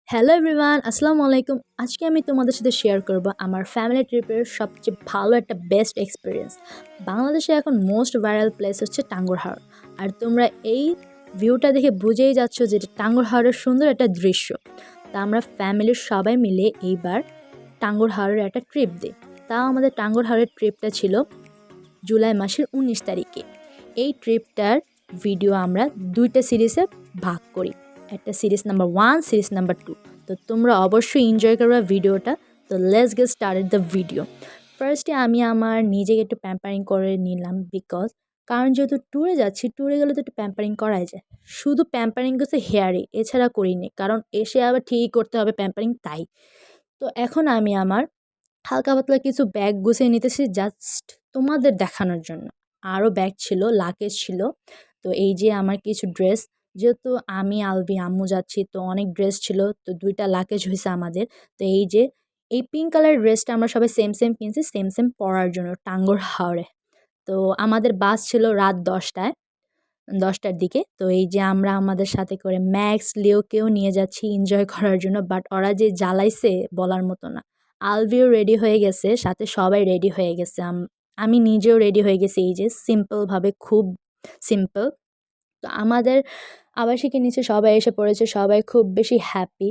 Hello everyone, আসসালামু আলাইকুম। আজকে আমি তোমাদের সাথে শেয়ার করব আমার ফ্যামিলি ট্রিপের সবচেয়ে ভালো একটা বেস্ট এক্সপিরিয়েন্স। বাংলাদেশে এখন মোস্ট ভাইরাল প্লেস হচ্ছে টাঙ্গুর হাওর। আর তোমরা এই ভিউটা দেখে বুঝেই যাচ্ছ যে এটা টাঙ্গুর হাওরের সুন্দর একটা দৃশ্য। তা আমরা ফ্যামিলির সবাই মিলে এইবার টাঙ্গুর হাওরের একটা ট্রিপ দিই। তাও আমাদের টাঙ্গুর হাওরের ট্রিপটা ছিল জুলাই মাসের 19 তারিখে। এই ট্রিপটার ভিডিও আমরা দুইটা সিরিজে ভাগ করি, একটা সিরিজ নাম্বার 1, সিরিজ নাম্বার 2। তো তোমরা অবশ্যই এনজয় করবে ভিডিওটা। তো let's get started the video. ফার্স্টে আমি আমার নিজেকে একটু প্যাম্পারিং করে নিলাম, কারণ যেহেতু ট্যুরে যাচ্ছি, ট্যুরে গেলে তো একটু প্যাম্পারিং করাই যায়। শুধু প্যাম্পারিং করছে হেয়ারে, এছাড়া করিনি, কারণ এসে আবার ঠিকই করতে হবে প্যাম্পারিং, তাই। তো এখন আমি আমার হালকা পাতলা কিছু ব্যাগ গুছিয়ে নিতেছি জাস্ট তোমাদের দেখানোর জন্য। আরও ব্যাগ ছিল, লাগেজ ছিল। তো এই যে আমার কিছু ড্রেস, যেহেতু আমি আলবি আম্মু যাচ্ছি, তো অনেক ড্রেস ছিল, তো দুইটা লাগেজ হয়েছে আমাদের। তো এই যে এই পিঙ্ক কালার ড্রেসটা আমরা সবাই সেম সেম কিনছি, সেম সেম পরার জন্য টাঙ্গুর হাওরে। তো আমাদের বাস ছিল রাত 10টার দিকে। তো এই যে আমরা আমাদের সাথে করে ম্যাক্স লিওকেও নিয়ে যাচ্ছি এনজয় করার জন্য, বাট ওরা যে জ্বালাইছে বলার মতো না। আলভিও রেডি হয়ে গেছে, সাথে সবাই রেডি হয়ে গেছে, আমি নিজেও রেডি হয়ে গেছি, এই যে সিম্পলভাবে, খুব সিম্পল। তো আমাদের আবাসিকের নিচে সবাই এসে পড়েছে, সবাই খুব বেশি হ্যাপি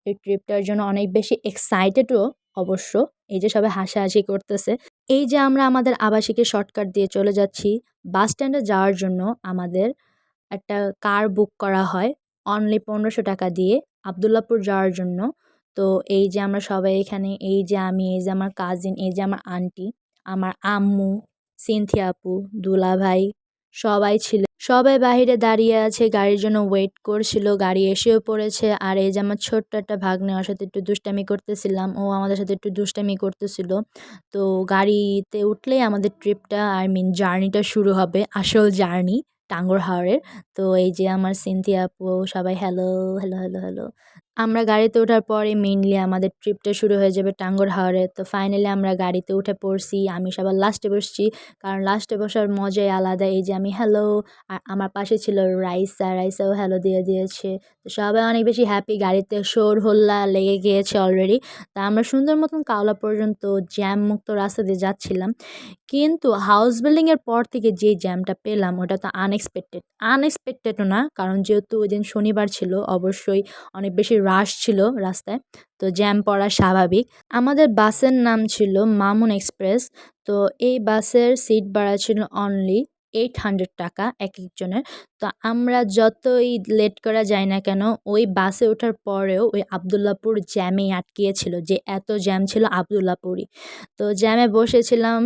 এই ট্রিপটার জন্য, অনেক বেশি এক্সাইটেডও অবশ্য। এই যে সবাই হাসাহাসি করতেছে। এই যে আমরা আমাদের আবাসিকে শর্টকাট দিয়ে চলে যাচ্ছি বাস স্ট্যান্ডে যাওয়ার জন্য। আমাদের একটা কার বুক করা হয় অনলি 1500 টাকা দিয়ে আবদুল্লাপুর যাওয়ার জন্য। তো এই যে আমরা সবাই এখানে, এই যে আমি, এই যে আমার কাজিন, এই যে আমার আন্টি, আমার আম্মু, সিনথিয়া আপু, দুলা ভাই, সবাই ছিল। সবাই বাহিরে দাঁড়িয়ে আছে, গাড়ির জন্য ওয়েট করছিল। গাড়ি এসেও পড়েছে। আর এই যে আমার ছোট্ট একটা ভাগ্নে, ওর সাথে একটু দুষ্টামি করতেছিলাম, ও আমাদের সাথে একটু দুষ্টামি করতেছিল। তো গাড়িতে উঠলেই আমাদের ট্রিপটা, আই মিন জার্নিটা শুরু হবে, আসল জার্নি টাঙ্গুর হাওরের। তো এই যে আমার সিনথিয়া আপু, সবাই হ্যালো হ্যালো হ্যালো হ্যালো। আমরা গাড়িতে ওঠার পরে মেইনলি আমাদের ট্রিপটা শুরু হয়ে যাবে টাঙ্গুর হাওরে। তো ফাইনালি আমরা গাড়িতে উঠে পড়ছি, আমি সবার লাস্টে বসছি, কারণ লাস্টে বসার মজাই আলাদা। এই যে আমি হ্যালো, আর আমার পাশে ছিল রাইসা, রাইসাও হ্যালো দিয়ে দিয়েছে। তো সবাই অনেক বেশি হ্যাপি, গাড়িতে শোর হল্লা লেগে গিয়েছে অলরেডি। তা আমরা সুন্দর মতন কাওলা পর্যন্ত জ্যাম মুক্ত রাস্তা দিয়ে যাচ্ছিলাম। কিন্তু হাউস বিল্ডিংয়ের পর থেকে যে জ্যামটা পেলাম, ওটা তো আনএক্সপেক্টেডও না, কারণ যেহেতু ওই দিন শনিবার ছিল, অবশ্যই অনেক বেশি রাশ ছিল রাস্তায়। তো জ্যাম পড়া স্বাভাবিক। আমাদের বাসের নাম ছিল মামুন এক্সপ্রেস। তো এই বাসের সিট ভাড়া ছিল অনলি 800 টাকা এক একজনের। তো আমরা যতই লেট করা যায় না কেন, ওই বাসে ওঠার পরেও ওই আবদুল্লাপুর জ্যামেই আটকিয়েছিল, যে এত জ্যাম ছিল আবদুল্লাপুরই। তো জ্যামে বসেছিলাম,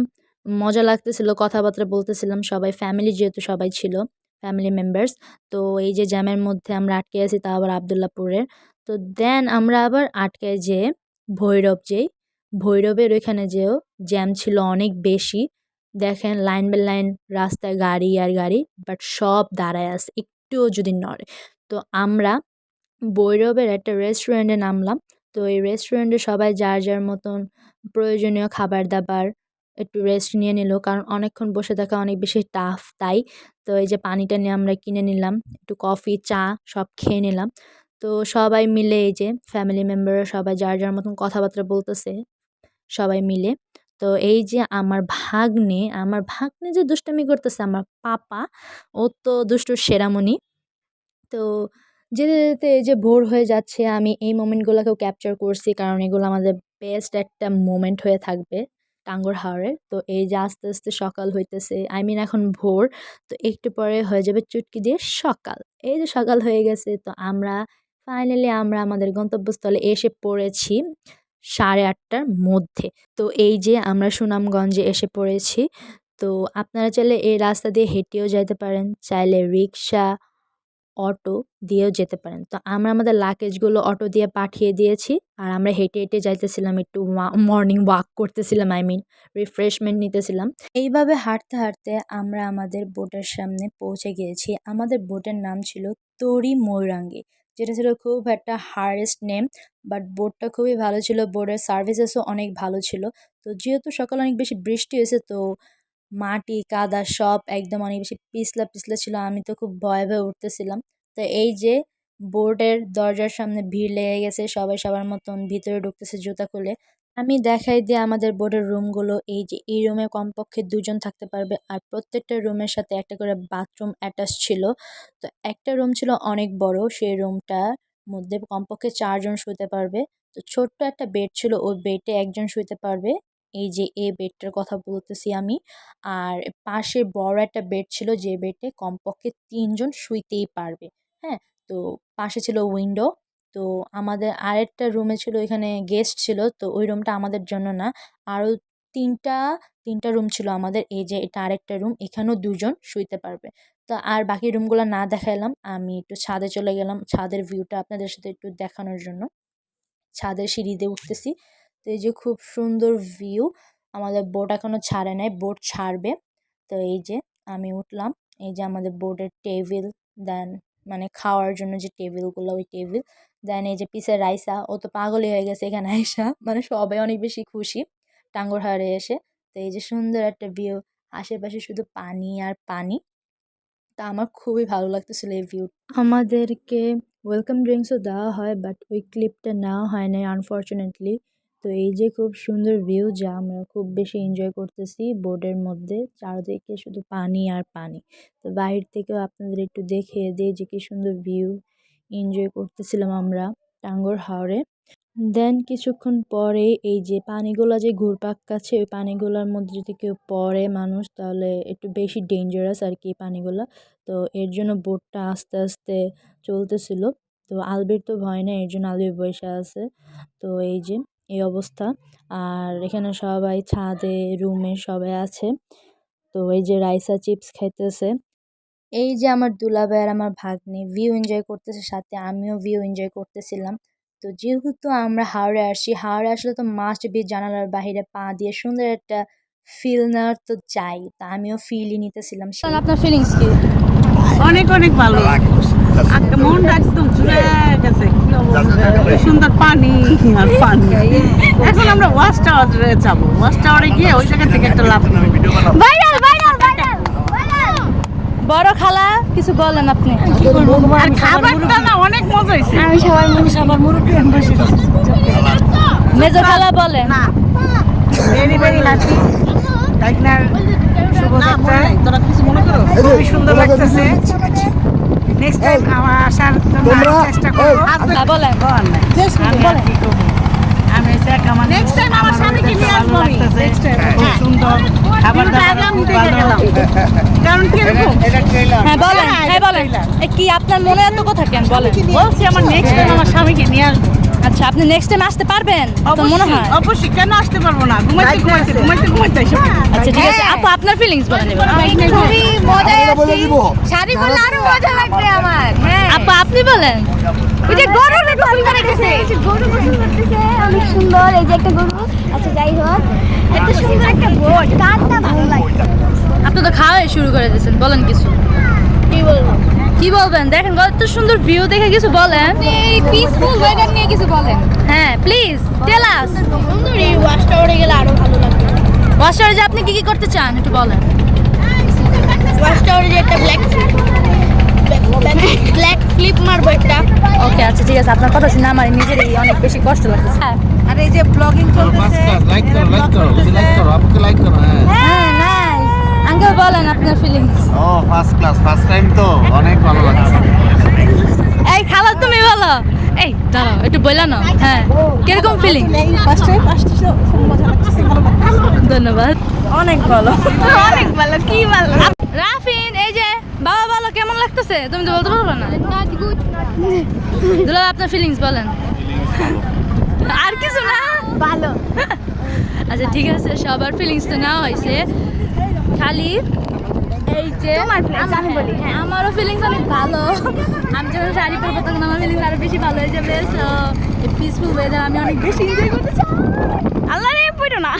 মজা লাগতেছিল, কথাবার্তা বলতেছিলাম সবাই, ফ্যামিলি যেহেতু সবাই ছিল, ফ্যামিলি মেম্বার্স। তো এই যে জ্যামের মধ্যে আমরা আটকে আছি, তা আবার আবদুল্লাপুরের। তো দেন আমরা আবার আটকে যেয়ে ভৈরবের ওইখানে যেও জ্যাম ছিল অনেক বেশি। দেখেন লাইন বাই লাইন রাস্তায় গাড়ি আর গাড়ি, বাট সব দাঁড়ায় আছে, একটুও যদি নড়ে। তো আমরা ভৈরবের একটা রেস্টুরেন্টে নামলাম। তো এই রেস্টুরেন্টে সবাই যার যার মতন প্রয়োজনীয় খাবার দাবার একটু রেস্ট নিয়ে নিল, কারণ অনেকক্ষণ বসে থাকা অনেক বেশি টাফ, তাই। তো এই যে পানিটা নিয়ে আমরা কিনে নিলাম, একটু কফি চা সব খেয়ে নিলাম। তো সবাই মিলে এই যে ফ্যামিলি মেম্বাররা সবাই যার যার মতন কথাবার্তা বলতেছে সবাই মিলে। তো এই যে আমার ভাগ্নে যে দুষ্টামি করতেছে, আমার পাপা, ও তো দুষ্টুর সেরামণি। তো যেতে যেতে এই যে ভোর হয়ে যাচ্ছে, আমি এই মোমেন্টগুলোকেও ক্যাপচার করছি, কারণ এগুলো আমাদের বেস্ট একটা মোমেন্ট হয়ে থাকবে টাঙ্গুর হাওরের। তো এই যে আস্তে আস্তে সকাল হইতেছে, আই মিন এখন ভোর। তো একটু পরে হয়ে যাবে চুটকি দিয়ে সকাল। এই যে সকাল হয়ে গেছে, তো ফাইনালি আমরা আমাদের গন্তব্যস্থলে এসে পড়েছি 8:30টার মধ্যে। তো এই যে আমরা সুনামগঞ্জে এসে পড়েছি। তো আপনারা চাইলে এই রাস্তা দিয়ে হেঁটেও যাইতে পারেন, চাইলে রিক্সা, অটো দিয়েও যেতে পারেন। তো আমরা আমাদের লাগেজগুলো অটো দিয়ে পাঠিয়ে দিয়েছি। আর আমরা হেঁটে হেঁটে যাইতেছিলাম, একটু মর্নিং ওয়াক করতেছিলাম, আই মিন রিফ্রেশমেন্ট নিতেছিলাম। এইভাবে হাঁটতে হাঁটতে আমরা আমাদের বোটের সামনে পৌঁছে গিয়েছি। আমাদের বোটের নাম ছিল তরি ময়ূরাঙ্গী, যেটা ছিল খুব একটা হার্ডেস্ট নেম, বাট বোটটা খুবই ভালো ছিল, বোটের সার্ভিসেসও অনেক ভালো ছিল। তো যেহেতু সকালে অনেক বেশি বৃষ্টি হয়েছে, তো মাটি কাদা সব একদম অনেক বেশি পিছলা পিছলা ছিল, আমি তো খুব ভয়ে ভয়ে উঠতেছিলাম। তো এই যে বোর্ডের দরজার সামনে ভিড় লেগে গেছে, সবাই সবার মতন ভিতরে ঢুকতেছে জুতা খুলে। আমি দেখাই দিই আমাদের বোর্ডের রুমগুলো। এই যে এই রুমে কমপক্ষে ২ জন থাকতে পারবে, আর প্রত্যেকটা রুমের সাথে একটা করে বাথরুম অ্যাটাচ ছিল। তো একটা রুম ছিল অনেক বড়, সেই রুমটার মধ্যে কমপক্ষে ৪ জন শুতে পারবে। তো ছোট্ট একটা বেড ছিল, ওই বেডে একজন শুইতে পারবে। এই যে এই বেডটার কথা বলতেছি আমি। আর পাশে বড় একটা বেড ছিল, যে বেডে কমপক্ষে ৩ জন শুইতেই পারবে। হ্যাঁ? তো পাশে ছিল উইন্ডো। তো আমাদের আরেকটা রুমে ছিল, ওইখানে গেস্ট ছিল। তো ওই রুমটা আমাদের জন্য না। আরও ৩টা ৩টা রুম ছিল আমাদের। এই যে এটা আরেকটা রুম, এখানেও ২ জন শুইতে পারবে। তো আর বাকি রুমগুলা না দেখাইলাম। আমি একটু ছাদে চলে গেলাম ছাদের ভিউটা আপনাদের সাথে একটু দেখানোর জন্য। ছাদের সিঁড়ি দিয়ে উঠতেছি। তো এই যে খুব সুন্দর ভিউ। আমাদের বোট এখনো ছাড়ে নাই, বোট ছাড়বে। তো এই যে আমি উঠলাম। এই যে আমাদের বোর্ডের টেবিল, দেন মানে খাওয়ার জন্য যে টেবিলগুলো, ওই টেবিল। দেন এই যে পিছে রাইসা, ও তো পাগলই হয়ে গেছে এখানে আইসা, মানে সবাই অনেক বেশি খুশি টাঙ্গুর হাওরে এসে। তো এই যে সুন্দর একটা ভিউ, আশেপাশে শুধু পানি আর পানি। তা আমার খুবই ভালো লাগতেছিল এই ভিউ। আমাদেরকে ওয়েলকাম ড্রিঙ্কসও দেওয়া হয়, বাট ওই ক্লিপটা নেওয়া হয় নাই আনফরচুনেটলি। তো এই যে খুব সুন্দর ভিউ, যা আমরা খুব বেশি এনজয় করতেছি বোর্ডের মধ্যে, চারদিকে শুধু পানি আর পানি। তো বাহির থেকেও আপনাদের একটু দেখিয়ে দিই যে কি সুন্দর ভিউ এনজয় করতেছিলাম আমরা টাঙ্গুর হাওরে। দেন কিছুক্ষণ পরে এই যে পানিগুলা যে ঘুরপাক খাচ্ছে, ওই পানিগুলার মধ্যে যদি কেউ পড়ে মানুষ, তাহলে একটু বেশি ডেঞ্জারাস আর কি পানিগুলা। তো এর জন্য বোটটা আস্তে আস্তে চলতেছিল। তো আলবির তো ভয় নেই, এর জন্য আলবির বইসা আছে। তো এই যে এই অবস্থা। আর এখানে সবাই ছাদে রুমে সবাই আছে। তো এই যে রাইসা চিপস খাইতেছে। এই যে আমার দুলাভাই আর আমার ভাগ্নি ভিউ এনজয় করতেছে, সাথে আমিও ভিউ এনজয় করতেছিলাম। তো যেহেতু আমরা হাওড়ে আসি, হাওড়ে আসলে তো মাস্ট বি জানালার বাহিরে পা দিয়ে সুন্দর একটা ফিল নেওয়ার তো চাই। তা আমিও ফিলই নিতেছিলাম। আপনার ফিলিংস কি? অনেক অনেক ভালো মনটা একদম জুড়ে গেছে। কি অবস্থা, সুন্দর পানি আর পানি। এখন আমরা ওয়াচ টাওয়ারে যাবো। ওয়াচ টাওয়ারে গিয়ে ওই জায়গা থেকে একটা লাভ নেব। বড় খালা কিছু বলেন আপনি। আর খাবারটা না অনেক মজা হয়েছে। আমি সবার মুরব্বী বসে মেজো খালা বলেন। না ভেরি ভেরি লাকি টাইগনার শুভযাত্রা। তোরা কিছু মনে করো? খুবই সুন্দর লাগতেছে। নেক্সট টাইম আমার আসার জন্য চেষ্টা করব। বলেন আমি একা মানে নেক্সট টাইম আমার স্বামীকে নিয়ে আসবো। নেক্সট টাইম খুব সুন্দর খাবার দাবার খুব ভালো। কারণ কি এরকম এটা ট্রেলার। হ্যাঁ বলেন, হ্যাঁ বলেন। কি আপনার মনে এত কথা কেন বলেন? বলছি আমার নেক্সট টাইম আমার স্বামীকে নিয়ে আসবো। আচ্ছা, আপনি নেক্সট টাইম আসতে পারবেন তো মনে হয়? অবশ্যই, কেন আসতে পারবো না? ঘুমাইতে এসে। আচ্ছা ঠিক আছে, আপু আপনার ফিলিংস বলেন এবার। খুবই মজা আসছে। শাড়ি পরলে আরো মজা লাগবে আমার। হ্যাঁ আপু আপনি বলেন। ওই যে গরু গোসল করতেছে, গরু গোসল করতেছে, অনেক সুন্দর। এই যে একটা গরু। আচ্ছা যাই হোক, এত সুন্দর একটা বোট, কারটা ভালো লাগে। আপনি তো খাওয়াই শুরু করে দিয়েছেন, বলেন কিছু। কি বলবো? কি বলবেন? দেখেন কত সুন্দর ভিউ দেখে কিছু বলেন। এই পিসফুল ওয়েদার নিয়ে কিছু বলেন। হ্যাঁ প্লিজ টেল আস। সুন্দর, এই ওয়াচ টাওয়ারে গেলে আরো ভালো লাগবে। ওয়াশারে যে আপনি কি কি করতে চান একটু বলেন। ওয়াচ টাওয়ারে যে একটা ব্ল্যাক ফ্লিপ মারবো একটা। ওকে আচ্ছা ঠিক আছে, আপনার কথা শুনে আমার নিজেরই অনেক বেশি কষ্ট লাগতেছে। আর এই যে ব্লগিং চলতেছে, লাইক করো আপুকে লাইক করো। হ্যাঁ নাইস। আঙ্কেল বলেন আপনার ফিলিংস। ও ফার্স্ট ক্লাস, ফার্স্ট টাইম তো অনেক ভালো লাগছে। এই খালা তুমি বলো। এই দাঁড়াও একটু বললা না। হ্যাঁ কিরকম ফিলিং? ফার্স্ট টাইম আসছে, খুব মজা লাগছে। ধন্যবাদ। অনেক ভালো। অনেক ভালো। কি ভালো? রাফিন এই যে বাবা বলো কেমন লাগতেছে? তুমি তো বলতে পারবে না। Not good. দুলাল আপনার ফিলিংস বলেন। আর কিছু না? ভালো। আচ্ছা ঠিক আছে, সবার ফিলিংস তো নেওয়া হয়েছে, খালি এই যে আমি বলি, হ্যাঁ। আমারও ফিলিংস অনেক ভালো। আমি যখন শাড়ি পরবো তখন আমার ফিলিংস আরো বেশি ভালো হয়ে যাবে। সো এই পিসফুল ওয়েদার আমি অনেক বেশি এনজয় করতে চাই। আল্লাহ রে পড়ো না।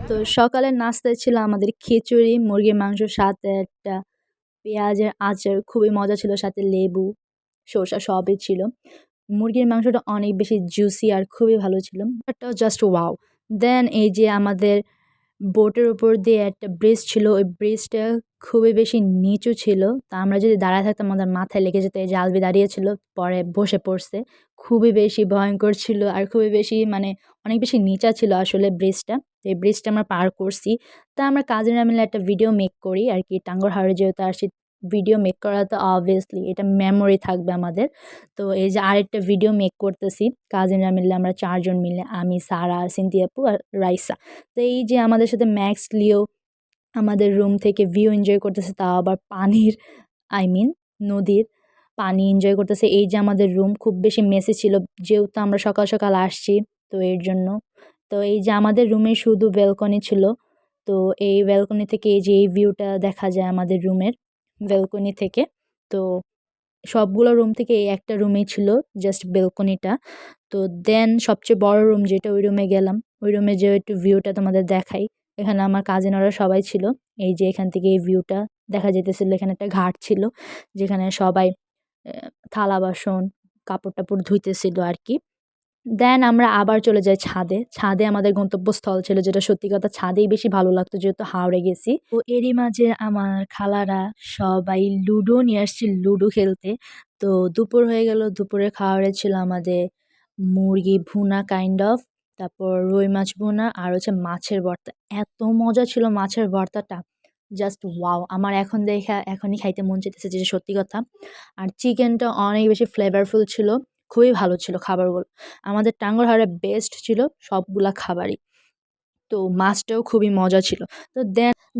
তো সকালের নাস্তায় ছিল আমাদের খিচুড়ি, মুরগির মাংস, সাথে একটা পেঁয়াজের আচার, খুবই মজা ছিল, সাথে লেবু শসা সবই ছিল। মুরগির মাংসটা অনেক বেশি জুসি আর খুবই ভালো ছিল, বাটটাও জাস্ট ওয়াও। দেন এই যে আমাদের বোটের উপর দিয়ে একটা ব্রিজ ছিল, ওই ব্রিজটা খুবই বেশি নিচু ছিল। তো আমরা যদি দাঁড়ায় থাকতাম আমাদের মাথায় লেগে যেত। এই যে আলভি দাঁড়িয়েছিল, পরে বসে পড়ছে। খুবই বেশি ভয়ংকর ছিল আর খুবই বেশি মানে অনেক বেশি নিচা ছিল আসলে ব্রিজটা। তো এই ব্রিজটা আমরা পার করছি। তা আমরা কাজিনরা মিলে একটা ভিডিও মেক করি আরকি। টাঙ্গুয়ার হাওরে যেহেতু আসছি, ভিডিও মেক করা তো obviously এটা মেমোরি থাকবে আমাদের। তো এই যে আরেকটা ভিডিও মেক করতেছি কাজিনরা মিলে, আমরা ৪ জন মিলে, আমি, সারা, সিনথি আপু আর রাইসা। তো এই যে আমাদের সাথে ম্যাক্স, লিও আমাদের রুম থেকে ভিউ এনজয় করতেছে, তাও আবার পানির, আই মিন নদীর পানি এনজয় করতেছে। এই যে আমাদের রুম খুব বেশি মেসি ছিল যেহেতু আমরা সকাল সকাল আসছি, তো এর জন্য। তো এই যে আমাদের রুমে শুধু ব্যালকনি ছিল। তো এই ব্যালকনি থেকে এই যে এই ভিউটা দেখা যায় আমাদের রুমের ব্যালকনি থেকে। তো সবগুলো রুম থেকে এই একটা রুমেই ছিল জাস্ট ব্যালকনিটা। তো দেন সবচেয়ে বড় রুম যেটা, ওই রুমে গেলাম। ওই রুমে যেয়ে একটু ভিউটা তোমাদের দেখাই। এখানে আমার কাজিনরা সবাই ছিল। এই যে এখান থেকে এই ভিউটা দেখা যাইতেছিল। এখানে একটা ঘাট ছিল যেখানে সবাই থালা বাসন, কাপড়-টাপড় ধুইতেছিল আরকি। দেন আমরা আবার চলে যাই ছাদে। ছাদে আমাদের গন্তব্যস্থল ছিল, যেটা সত্যি কথা ছাদেই বেশি ভালো লাগতো যেহেতু হাওড়ে গেছি। তো এরই মাঝে আমার খালারা সবাই লুডো নিয়ে আসছিল লুডো খেলতে। তো দুপুর হয়ে গেল। দুপুরের খাবারে ছিল আমাদের মুরগি ভুনা কাইন্ড অফ, তারপর রুই মাছ ভুনা আর হচ্ছে মাছের ভর্তা। এত মজা ছিল মাছের ভর্তাটা, জাস্ট ওয়াও! আমার এখন দেখা এখনই খাইতে মন চাইতেছে, যেটা সত্যি কথা। আর চিকেনটা অনেক বেশি ফ্লেভারফুল ছিল। খুবই ভালো ছিল খাবারগুলো। আমাদের টাঙ্গুয়ার হাওরে বেস্ট ছিল সবগুলা খাবারই। তো মাছটাও খুবই মজা ছিল। তো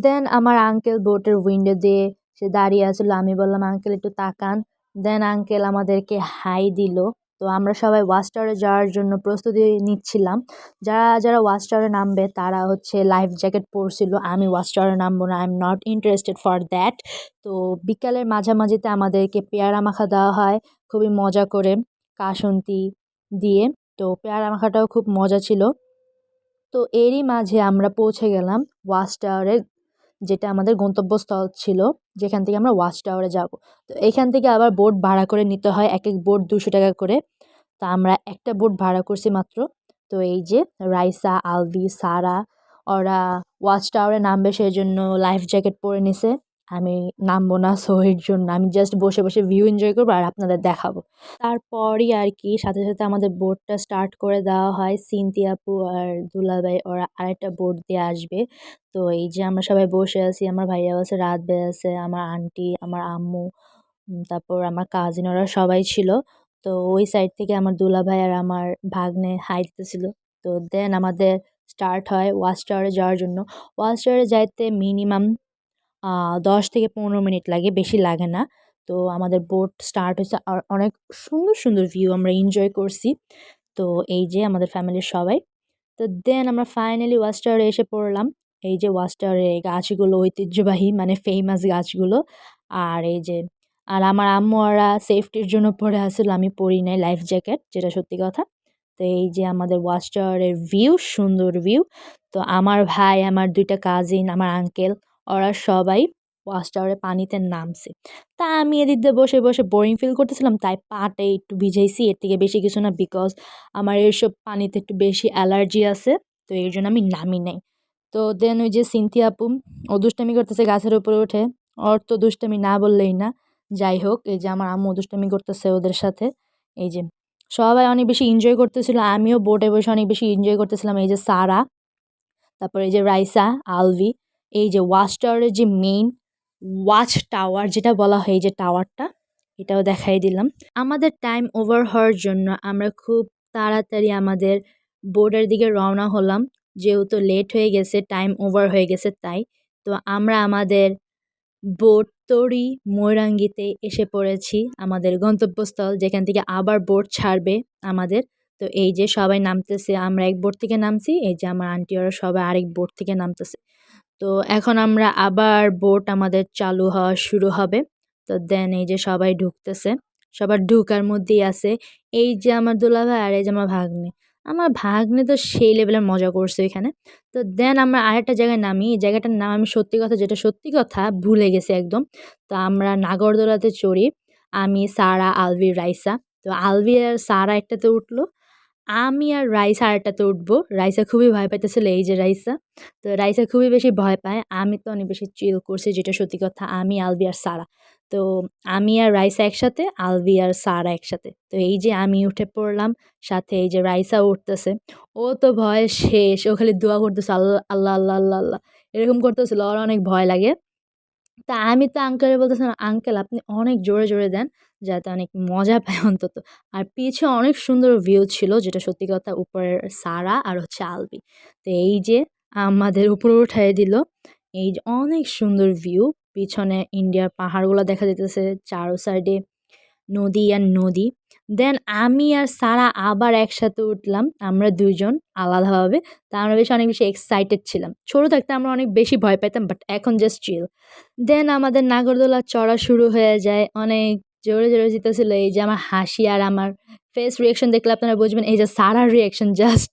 দেন আমার আঙ্কেল বোটের উইন্ডো দিয়ে সে দাঁড়িয়ে আছিল। আমি বললাম, "আঙ্কেল একটু তাকান।" দেন আঙ্কেল আমাদেরকে হাই দিল। তো আমরা সবাই ওয়াচ টাওয়ারে যাওয়ার জন্য প্রস্তুতি নিচ্ছিলাম। যারা ওয়াচ টাওয়ারে নামবে তারা হচ্ছে লাইফ জ্যাকেট পরছিল। আমি ওয়াচ টাওয়ারে নামবো না। I am not interested for that. তো বিকালের মাঝামাঝিতে আমাদেরকে পেয়ারা মাখা দেওয়া হয় খুবই মজা করে কাসুন্দি দিয়ে। তো পেয়ারা মাখাটাও খুব মজা ছিল। তো এরই মাঝে আমরা পৌঁছে গেলাম ওয়াচ টাওয়ারে, যেটা আমাদের গন্তব্যস্থল ছিল, যেখান থেকে আমরা ওয়াচ টাওয়ারে যাব। তো এখান থেকে আবার বোট ভাড়া করে নিতে হয়। একেক বোট ৳২০০ করে। তো আমরা একটা বোট ভাড়া করছি মাত্র। তো এই যে রাইসা, আলভি, সারা ওরা ওয়াচ টাওয়ারে নামবে সেজন্য লাইফ জ্যাকেট পরে নিছে। আমি নামবো না, সো এর জন্য আমি জাস্ট বসে, বসে ভিউ এনজয় করবো আর আপনাদের দেখাবো। তারপরই আরকি সাথে আমাদের বোটটা স্টার্ট করে দেওয়া হয়। সিনথি আপু আর দুলাভাই ওরা আরেকটা বোট দিয়ে আসবে। তো এই যে আমরা সবাই বসে আছি। আমার ভাইয়াও আছে, রাত ভাই আছে, আমার আন্টি, আমার আম্মু, তারপর আমার কাজিন ওরা সবাই ছিল। তো ওই সাইড থেকে আমার দুলাভাই আর আমার ভাগ্নে হাই দিতেছিল। তো দেন আমাদের স্টার্ট হয় ওয়াচ টাওয়ারে যাওয়ার জন্য। ওয়াচ টাওয়ারে যাইতে মিনিমাম ১০ থেকে ১৫ মিনিট লাগে, বেশি লাগে না। তো আমাদের বোট স্টার্ট হইছে আর অনেক সুন্দর, সুন্দর ভিউ আমরা এনজয় করছি। তো এই যে আমাদের ফ্যামিলির সবাই। তো দেন আমরা ফাইনালি ওয়াচ টাওয়ারে এসে পড়লাম। এই যে ওয়াচ টাওয়ারে গাছগুলো ঐতিহ্যবাহী মানে ফেমাস গাছগুলো। আর এই যে আমার আম্মু ওরা সেফটির জন্য পরে আছিল। আমি পরি নাই লাইফ জ্যাকেট, যেটা সত্যি কথা। তো এই যে আমাদের ওয়াচ টাওয়ারের ভিউ, সুন্দর ভিউ। তো আমার ভাই, আমার ২ টা কাজিন, আমার আঙ্কেল ওরা সবাই ওয়াচ টাওয়ারে পানিতে নামছে। তা আমি এদিক দিয়ে বসে, বসে বোরিং ফিল করতেছিলাম, তাই পাটা একটু ভিজাইছি। এর থেকে বেশি কিছু না, বিকজ আমার এসব পানিতে একটু বেশি অ্যালার্জি আছে। তো এর জন্য আমি নামি নাই। তো দেন ওই যে সিনথি আপু, ও দুষ্টামি করতেছে গাছের উপরে উঠে। ওর তো দুষ্টামি না বললেই না। যাই হোক, এই যে আমার আম্মু দুষ্টামি করতেছে ওদের সাথে। এই যে সবাই অনেক বেশি এনজয় করতেছিল। আমিও বোটে বসে অনেক বেশি এনজয় করতেছিলাম। এই যে সারা, তারপর এই যে রাইসা, আলভি। এই যে ওয়াচ টাওয়ারের যে মেইন ওয়াচ টাওয়ার যেটা বলা হয়, এই যে টাওয়ারটা, এটাও দেখাই দিলাম। আমাদের টাইম ওভার হওয়ার জন্য আমরা খুব তাড়াতাড়ি আমাদের বোর্ডের দিকে রওনা হলাম। যেহেতু লেট হয়ে গেছে, টাইম ওভার হয়ে গেছে তাই। তো আমরা আমাদের বোট তরি ময়ূরাঙ্গীতে এসে পড়েছি, আমাদের গন্তব্যস্থল, যেখান থেকে আবার বোট ছাড়বে আমাদের। তো এই যে সবাই নামতেছে। আমরা এক বোট থেকে নামছি। এই যে আমার আন্টি ওরা সবাই আরেক বোট থেকে নামতেছে। তো এখন আমরা আবার বোট আমাদের চালু হওয়া শুরু হবে। তো দেন এই যে সবাই ঢুকতেছে। সবার ঢুকার মধ্যেই আছে এই যে আমার দুলাভাই আর এই যে আমার ভাগ্নে। আমার ভাগ্নে তো সেই লেভেলের মজা করছে এখানে। তো দেন আমরা আরেকটা জায়গায় নামি। এই জায়গাটার নাম আমি সত্যি কথা, যেটা সত্যি কথা ভুলে গেছি একদম। তো আমরা নাগরদোলাতে চড়ি। আমি, সারা, আলভি, রাইসা। তো আলভি আর সারা একটাতে উঠলো। আমি আর রাইসা আরেকটাতে উঠবো। রাইসা খুবই ভয় পাইতেছিল, এই যে রাইসা। তো রাইসা খুবই বেশি ভয় পায়। আমি তো অনেক বেশি চিল করছি, যেটা সত্যি কথা। আমি, আলবি আর সারা। তো আমি আর রাইসা একসাথে, আলবি আর সারা একসাথে। তো এই যে আমি উঠে পড়লাম, সাথে এই যে রাইসা উঠতেছে। ও তো ভয়ে শেষ। ও খালি দোয়া করতেছে, আল্লাহ, আল্লাহ, আল্লাহ, আল্লাহ, আল্লাহ। এরকম করতেছিল। ওর অনেক ভয় লাগে। তা আমি তো আঙ্কেলকে বলতেছিলাম, "আঙ্কেল আপনি অনেক জোরে, জোরে দেন যাতে অনেক মজা পায় অন্তত।" আর পিছে অনেক সুন্দর ভিউ ছিল, যেটা সত্যি কথা। উপরের সারা আর হচ্ছে আলবি। তো এই যে আমাদের উপরে উঠায় দিল। এই যে অনেক সুন্দর ভিউ। পিছনে ইন্ডিয়ার পাহাড়গুলা দেখা যাইতেছে, চারো সাইডে নদী আর নদী। দেন আমি আর সারা আবার একসাথে উঠলাম। আমরা ২ জন আলাদাভাবে। তা আমরা অনেক বেশি এক্সাইটেড ছিলাম। ছোট থাকতে আমরা অনেক বেশি ভয় পাইতাম, বাট এখন জাস্ট চিল। দেন আমাদের নাগরদোলা চড়া শুরু হয়ে যায়। অনেক জোরে, জোরে যেতেছিল। এই যে আমার হাসি আর আমার ফেস রিঅ্যাকশন দেখলে আপনারা বুঝবেন। এই যে সারার রিঅ্যাকশন, জাস্ট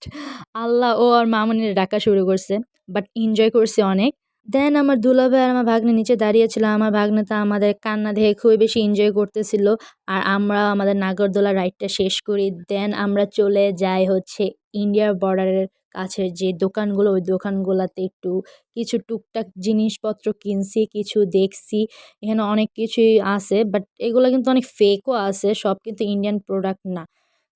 আল্লাহ! ও আর মামুনিরে ডাকা শুরু করছে। বাট এনজয় করছি অনেক। দেন আমার দুলাভাই আর আমার ভাগ্নে নিচে দাঁড়িয়েছিল। আমার ভাগ্নে তো আমাদের কান্না দেখে খুবই বেশি এনজয় করতেছিল। আর আমরা আমাদের নাগরদোলা রাইডটা শেষ করি। দেন আমরা চলে যাই হচ্ছে ইন্ডিয়ার বর্ডারের কাছের যে দোকানগুলো, ওই দোকানগুলাতে একটু কিছু টুকটাক জিনিসপত্র কিনছি, কিছু দেখছি। এখানে অনেক কিছুই আছে, বাট এগুলা কিন্তু অনেক ফেকও আছে। সব কিন্তু ইন্ডিয়ান প্রোডাক্ট না।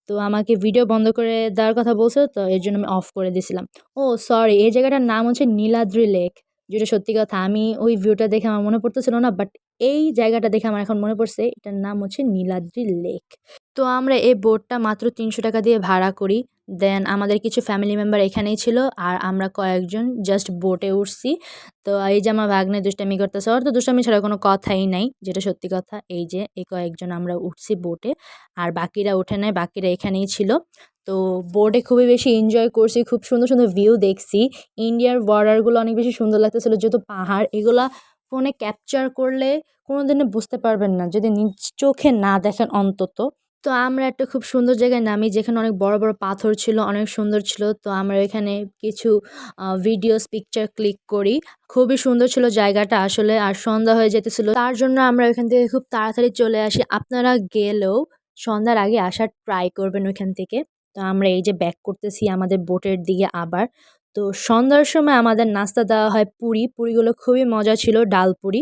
তো আমাকে ভিডিও বন্ধ করে দেওয়ার কথা বলছিল, তো এর জন্য আমি অফ করে দিছিলাম। ও সরি, এই জায়গাটার নাম হচ্ছে নীলাদ্রি লেক। যেটা সত্যি কথা, আমি ওই ভিউটা দেখে আমার মনে পড়তেছিল না, বাট এই জায়গাটা দেখে আমার এখন মনে পড়ছে, এটার নাম হচ্ছে নীলাদ্রি লেক। তো আমরা এই বোটটা মাত্র ৳৩০০ দিয়ে ভাড়া করি। দেন আমাদের কিছু ফ্যামিলি মেম্বার এখানেই ছিল, আর আমরা কয়েকজন জাস্ট বোটে উঠছি। তো এই যে আমার ভাগ্নে দুষ্টামি করতেছে, ওর তো দুষ্টামি ছাড়া কোনো কথাই নাই, যেটা সত্যি কথা। এই যে এই কয়েকজন আমরা উঠছি বোটে, আর বাকিরা ওঠে নাই, বাকিরা এখানেই ছিল। তো বোটে খুবই বেশি এনজয় করছি, খুব সুন্দর, সুন্দর ভিউ দেখছি। ইন্ডিয়ার বর্ডারগুলো অনেক বেশি সুন্দর লাগতেছিল, যেহেতু পাহাড়। এগুলা ফোনে ক্যাপচার করলে কোনোদিনও বুঝতে পারবেন না, যদি নিজ চোখে না দেখেন অন্তত। তো আমরা একটা খুব সুন্দর জায়গায় নামি, যেখানে অনেক বড়, বড় পাথর ছিল, অনেক সুন্দর ছিল। তো আমরা এখানে কিছু ভিডিওস, পিকচার ক্লিক করি। খুবই সুন্দর ছিল জায়গাটা আসলে। আর সন্ধ্যা হয়ে যেতেছিল। তার জন্য আমরা ওইখান থেকে খুব তাড়াতাড়ি চলে আসি। আপনারা গেলেও সন্ধ্যার আগে আসার ট্রাই করবেন ওইখান থেকে। তো আমরা এই যে ব্যাক করতেছি আমাদের বোটের দিকে আবার। তো সন্ধ্যার সময় আমাদের নাস্তা দেওয়া হয় পুরি। পুরিগুলো খুবই মজা ছিল, ডাল পুরি।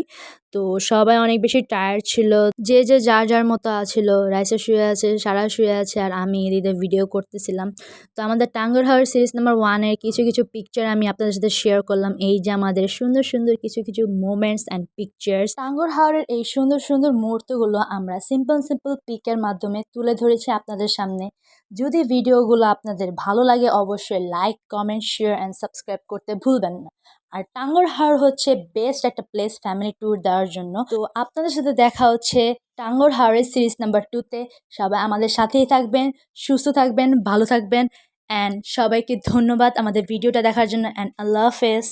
তো সবাই অনেক বেশি টায়ার্ড ছিল। যে, যে যার, যার মতো আছিল। রাইসা শুয়ে আছে, সারা শুয়ে আছে, আর আমি এদিকে ভিডিও করতেছিলাম। তো আমাদের টাঙ্গুয়ার হাওর সিরিজ নাম্বার 1 এর কিছু, কিছু পিকচার আমি আপনাদের সাথে শেয়ার করলাম। এই যে আমাদের সুন্দর, সুন্দর কিছু, কিছু মোমেন্টস অ্যান্ড পিকচার্স। টাঙ্গুয়ার হাওরের এই সুন্দর, সুন্দর মুহূর্তগুলো আমরা সিম্পল, সিম্পল পিকের মাধ্যমে তুলে ধরেছি আপনাদের সামনে। যদি ভিডিওগুলো আপনাদের ভালো লাগে, অবশ্যই like, comment, share and subscribe করতে ভুলবেন না। আর টাঙ্গুয়ার হাওর হচ্ছে বেস্ট একটা প্লেস ফ্যামিলি ট্যুর দেওয়ার জন্য। তো আপনাদের সাথে দেখা হচ্ছে টাঙ্গুয়ার হাওরের সিরিজ নাম্বার 2 তে। সবাই আমাদের সাথেই থাকবেন, সুস্থ থাকবেন, ভালো থাকবেন, অ্যান্ড সবাইকে ধন্যবাদ আমাদের ভিডিওটা দেখার জন্য, অ্যান্ড আল্লাহ হাফেজ।